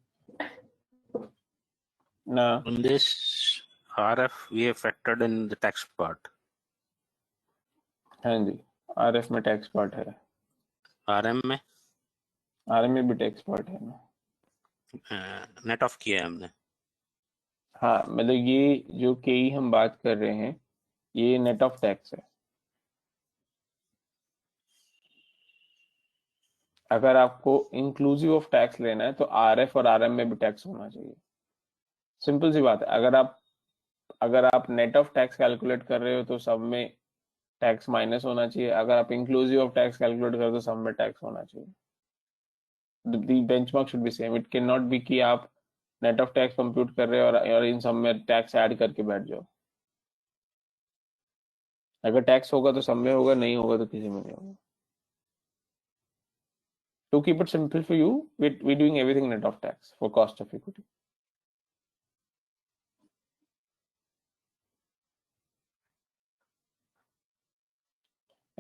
Now, On this RF, we have factored in the tax part. हाँ जी, RF में टैक्स पार्ट है, RM में RM में भी टैक्स पार्ट है ना. नेट ऑफ किया है हमने. हाँ, मतलब ये जो KE हम बात कर रहे हैं ये नेट ऑफ टैक्स है. अगर आपको इंक्लूसिव ऑफ टैक्स लेना है तो RF और RM में भी टैक्स होना चाहिए. सिंपल सी बात है. अगर आप नेट ऑफ टैक्स कैलकुलेट कर रहे हो तो सब में टैक्स माइनस होना चाहिए. अगर आप इंक्लूसिव ऑफ टैक्स कैलकुलेट कर रहे हो तो सब में टैक्स होना चाहिए. The benchmark should be same. It can not be कि आप नेट ऑफ टैक्स कंप्यूट कर रहे हो और इन सब में टैक्स ऐड करके बैठ जाओ. अगर टैक्स होगा तो सब में होगा, नहीं होगा तो किसी में नहीं होगा. To keep it simple for you, we're doing everything net of tax for cost of equity.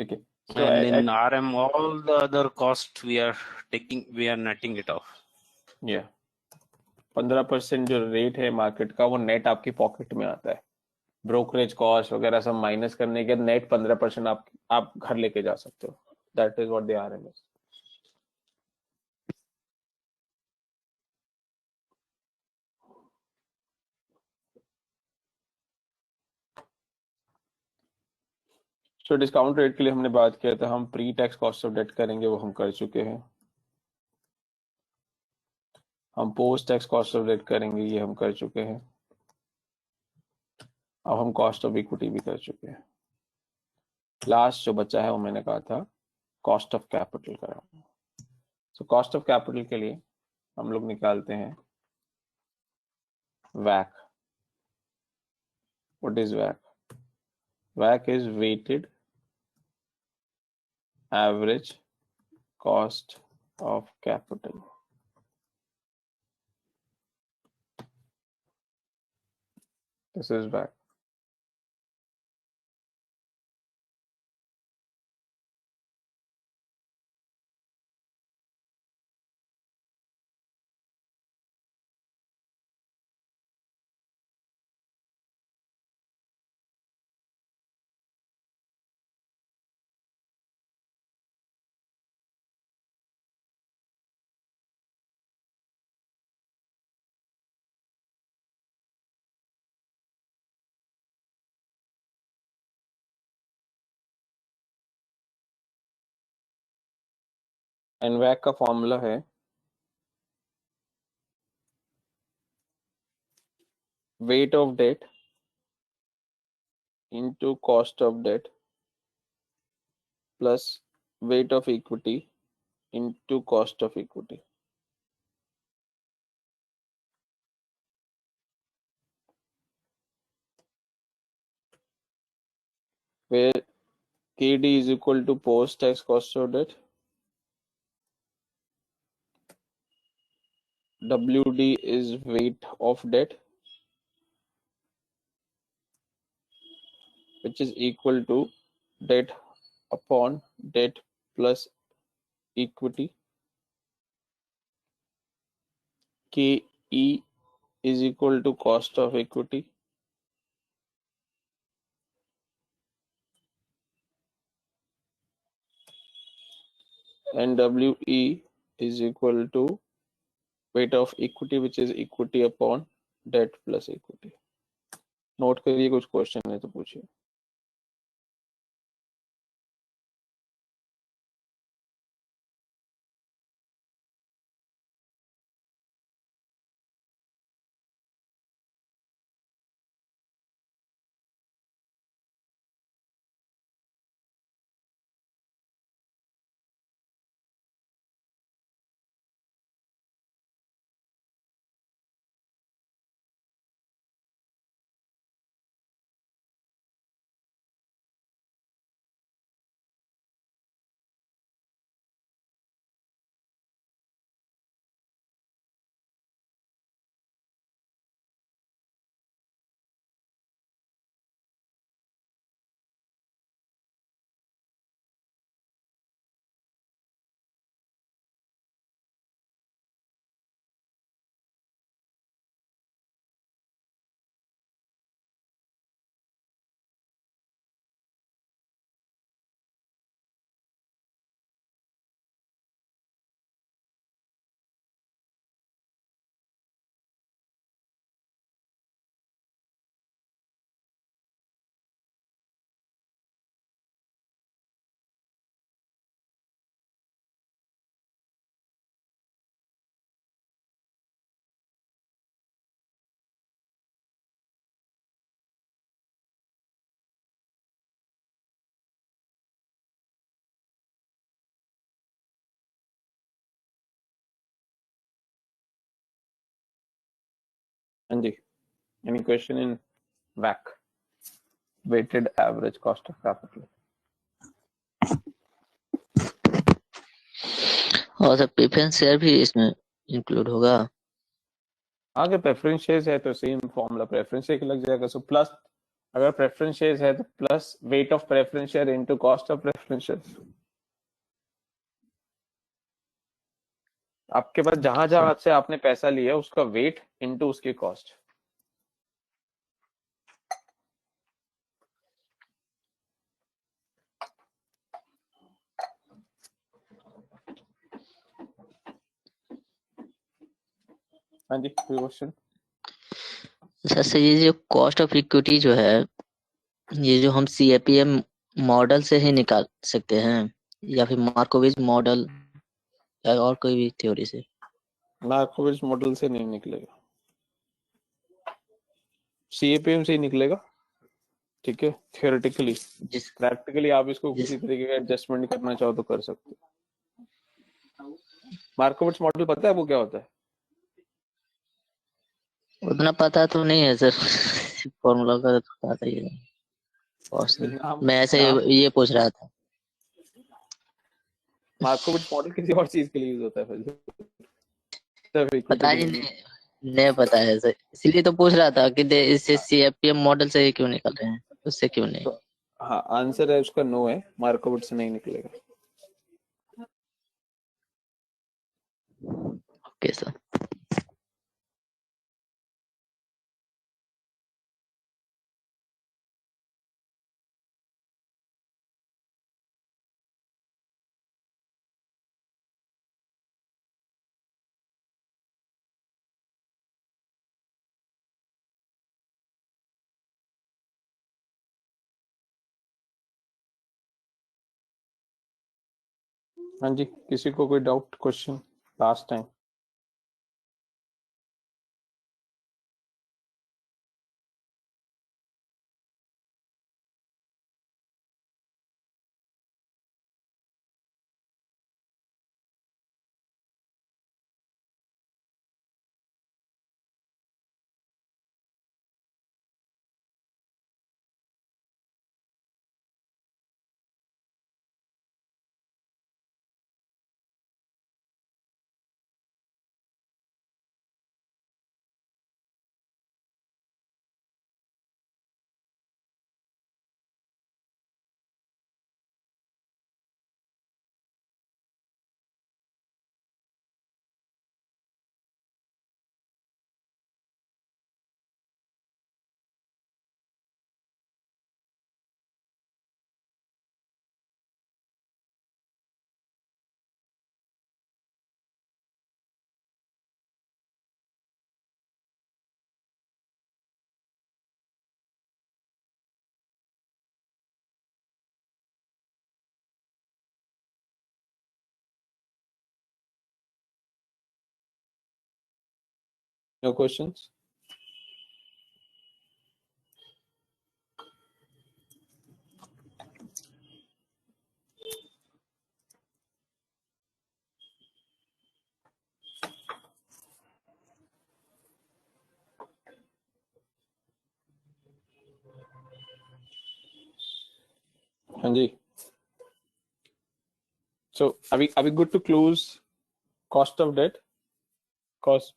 Okay. So And in RM, all the other costs we are netting it off. yeah, 15% जो rate है market का वो net आपकी pocket में आता है. Brokerage cost वगैरह सब माइनस करने के नेट 15% आप घर लेके जा सकते हो. That is what the RM is. So discount rate के लिए हमने बात किया था, हम pre tax cost of debt करेंगे, वो हम कर चुके हैं. हम post tax cost of debt करेंगे, ये हम कर चुके हैं. अब हम कॉस्ट ऑफ इक्विटी भी कर चुके हैं. लास्ट जो बचा है वो मैंने कहा था कॉस्ट ऑफ कैपिटल का. सो कॉस्ट ऑफ कैपिटल के लिए हम लोग निकालते हैं WACC. What is WACC? WACC is weighted average cost of capital. This is WACC. And WACC का फॉर्मूला है weight of debt into cost of debt plus weight of equity into cost of equity. Where KD is equal to post-tax cost of debt, WD is weight of debt, which is equal to debt upon debt plus equity. KE is equal to cost of equity. And WE is equal to weight of equity, which is equity upon debt plus equity. Note करिए, कुछ question है तो पूछिए. हाँ जी, any question in WACC, weighted average cost of capital? और sir preference share भी इसमें include होगा? आगे प्रेफरेंस शेयर्स है तो सेम फॉर्मूला प्रेफरेंस शेयर लग जाएगा. सो प्लस, अगर प्रेफरेंस शेयर्स है तो plus weight of preference share into cost of preference share. आपके पास जहां जहां से आपने पैसा लिया उसका वेट इनटू उसकी कॉस्ट. हाँ जी, कोई क्वेश्चन? सर ये जो कॉस्ट ऑफ इक्विटी जो है, ये जो हम CAPM मॉडल से ही निकाल सकते हैं या फिर मार्कोविच मॉडल या और कोई भी थ्योरी से? मार्कोविच मॉडल से नहीं निकलेगा, CAPM से ही निकलेगा. ठीक है, थियोरेटिकली. प्रैक्टिकली आप इसको किसी तरीके का एडजस्टमेंट करना चाहो तो कर सकते हो. मार्कोविच मॉडल पता है वो क्या होता है? उतना पता तो नहीं है सर. फॉर्मूला का तो पता ही है. मैं ऐसे ये पूछ रहा था. मार्कोविच मॉडल किसी और चीज के लिए यूज होता है फिर. पता ही नहीं पता है सर, इसलिए तो पूछ रहा था कि इससे CAPM मॉडल से क्यों निकल रहे हैं, उससे क्यों नहीं? तो हाँ, आंसर है उसका नो है, मार्कोविच से नहीं निकलेगा. Okay sir. हाँ जी, किसी को कोई doubt, question last time? No questions? Hanji. So are we good to close cost of debt, cost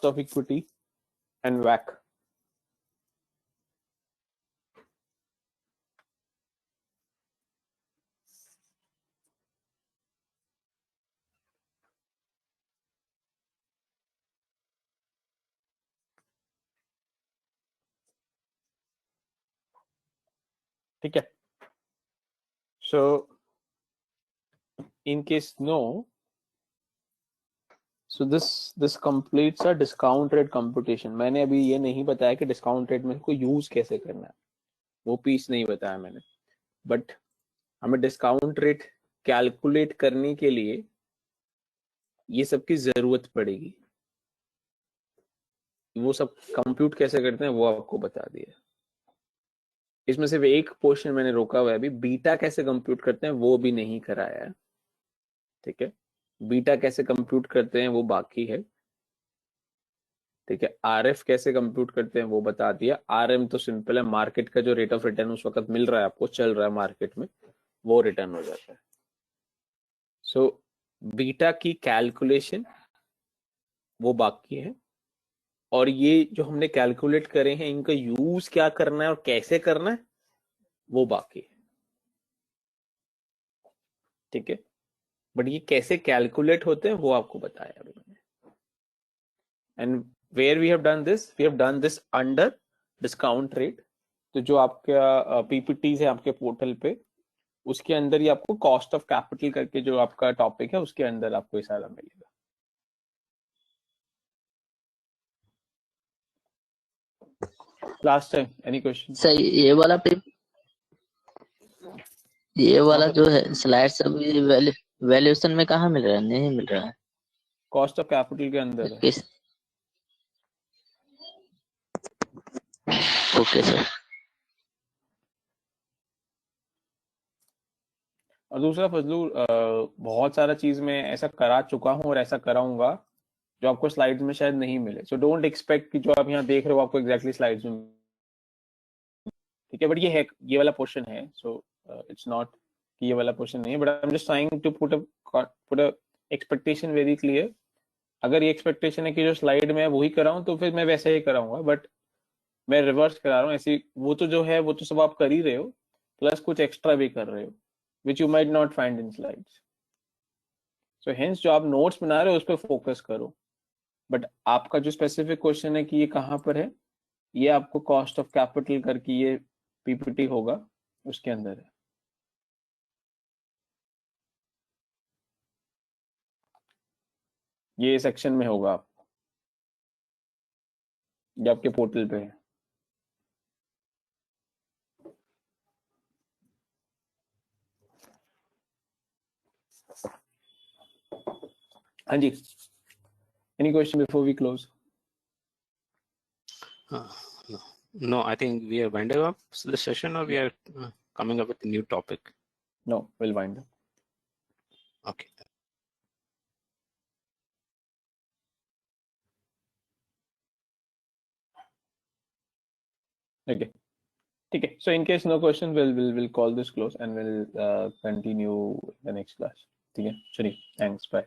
of equity, and WACC? ठीक है. So in case no, so this completes a discount rate computation. मैंने अभी ये नहीं बताया कि discount rate में को यूज कैसे करना है, वो पीस नहीं बताया मैंने, बट हमें डिस्काउंट रेट कैलकुलेट करने के लिए ये सब की जरूरत पड़ेगी. वो सब कंप्यूट कैसे करते हैं वो आपको बता दिया. इसमें सिर्फ एक पोर्शन मैंने रोका हुआ है अभी, बीटा कैसे कंप्यूट करते हैं वो भी नहीं कराया है. ठीक है, बीटा कैसे कंप्यूट करते हैं वो बाकी है. ठीक है, आरएफ कैसे कंप्यूट करते हैं वो बता दिया. आरएम तो सिंपल है, मार्केट का जो रेट ऑफ रिटर्न उस वक्त मिल रहा है आपको, चल रहा है मार्केट में, वो रिटर्न हो जाता है. सो बीटा की कैलकुलेशन वो बाकी है, और ये जो हमने कैलकुलेट करे हैं इनका यूज क्या करना है और कैसे करना है वो बाकी है. ठीक है, बट ये कैसे कैलकुलेट होते हैं वो आपको बताया अभी मैंने. And where we have done this under discount rate. तो जो आपका पीपीटी है आपके पोर्टल पे, उसके अंदर ही आपको कॉस्ट ऑफ कैपिटल करके जो आपका टॉपिक है उसके अंदर आपको ये सारा मिलेगा. Last time any question? Sir ये वाला जो है स्लाइड सब वैल्यूएशन में कहाँ मिल रहा है? नहीं मिल रहा है. कॉस्ट ऑफ कैपिटल के अंदर है. किस? Okay sir. और दूसरा फजलू, बहुत सारा चीज मैं ऐसा करा चुका हूँ और ऐसा कराऊंगा जो आपको स्लाइड्स में शायद नहीं मिले. सो डोंट एक्सपेक्ट कि जो आप यहाँ देख रहे हो आपको एग्जैक्टली स्लाइड्स में. ठीक है, बट ये है, ये वाला पोर्शन है. सो इट्स नॉट कि ये वाला पोर्शन नहीं है, but I am just trying to put a expectation very clear. अगर ये एक्सपेक्टेशन है कि जो स्लाइड में वही कराऊं तो फिर मैं वैसे ही कराऊंगा, बट मैं रिवर्स करा रहा हूँ. ऐसी वो तो जो है वो तो सब आप कर ही रहे हो, प्लस कुछ एक्स्ट्रा भी कर रहे हो which you might not find in slides. So hence जो आप नोट्स बना रहे हो उस पर फोकस करो. बट आपका जो स्पेसिफिक क्वेश्चन है कि ये कहाँ पर है, ये आपको कॉस्ट ऑफ कैपिटल करके ये पीपीटी होगा उसके अंदर है. ये सेक्शन में होगा, आप ये आपके पोर्टल पे है. हाँ जी, any question before we close? No, I think we are winding up the session, or we are coming up with a new topic. No, we'll wind up. Okay. Okay. Okay. So in case no question, we'll call this close and we'll continue the next class. Okay. Shri, thanks. Bye.